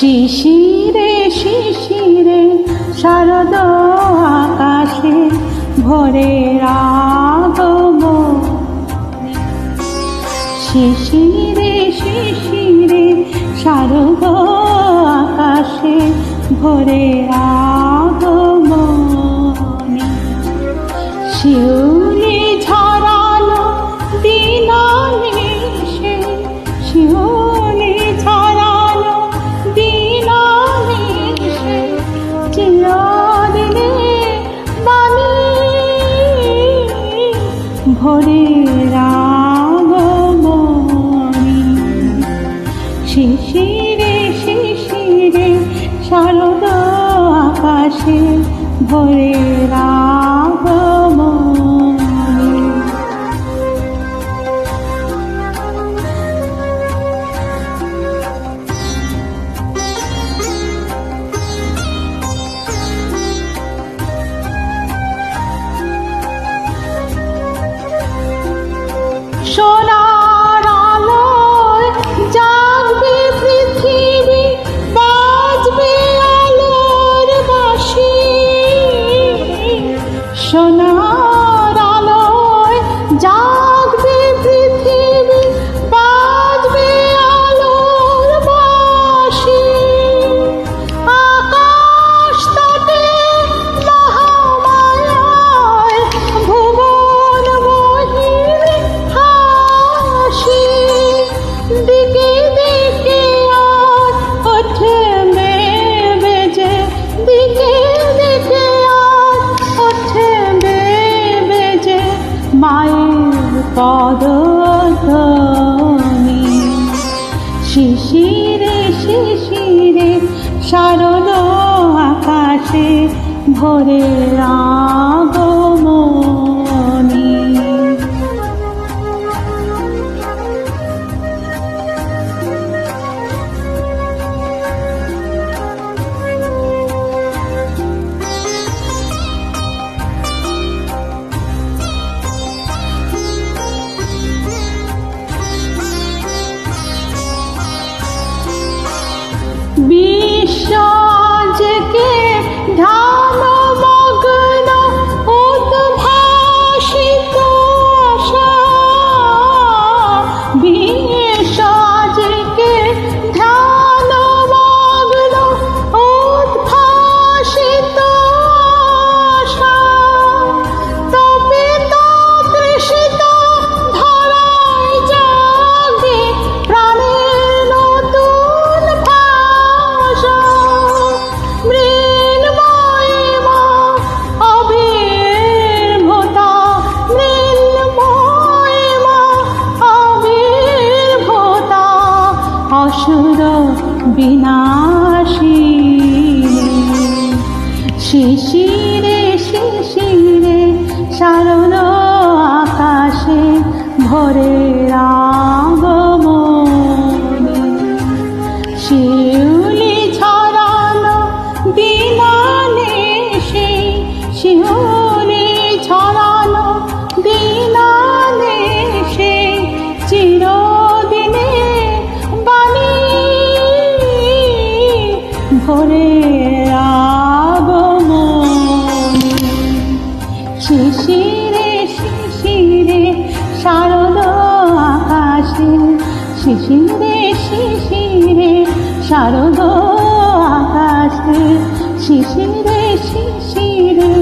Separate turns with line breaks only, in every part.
শিশিরে শিশিরে শারদ আকাশে ভোরের আগমন। শিশিরে শিশিরে শারদ আকাশে ভোরের আগমন। শিউলি ঝরালো দিনানিশে, শিউলি ঝরালো দিনানিশে, চিরদিনে বাণী ভোরের আগমনী। শিশিরে শিশিরে শারদ আকাশে ভোরের আগমনী। সোনার আলোয় জাগবে পৃথিবী, বাজবে আলোর বাঁশি। সোনার আলোয় জাগবে পৃথিবী, বাজবে আলোর বাঁশি। আকাশ তটে মহামায়ায় ভুবন মোহিনী হাসি। দিকে দিকে আর ওঠে মেয়ে বেজে, দিকে দিকে আর ওঠে মেয়ে বেজে মায়ের পদধ্বনি। শিশিরে শিশিরে শারদ আকাশে ভোরের আগমনী। বিশ্ব জেগে ধ্যানমগ্ন উদ্ভাসিত আশা। বিশ্ব জেগে ধ্যানমগ্ন উদ্ভাসিত আশা। তপিত তৃষিত ধরায় জাগে প্রাণের নতুন ভাষা। মৃন্ময়ীমা আবির্ভূতা, মৃন্ময়ীমা আবির্ভূতা, অসুর বিনাশিনী। শিশিরে শিশিরে শারদ আকাশে ভোরের আগমনী। শিউলি ঝরালো দিনানিশে, শিউলি ঝরালো দিনানিশে, চিরদিনে বাণী ভোরের আগমনী। শিশিরে শিশিরে শারদ আকাশে, শিশিরে শিশিরে শারদ আকাশে, শিশিরে শিশিরে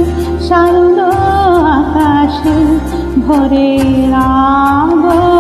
শারদ আকাশে ভোরের আগমনী।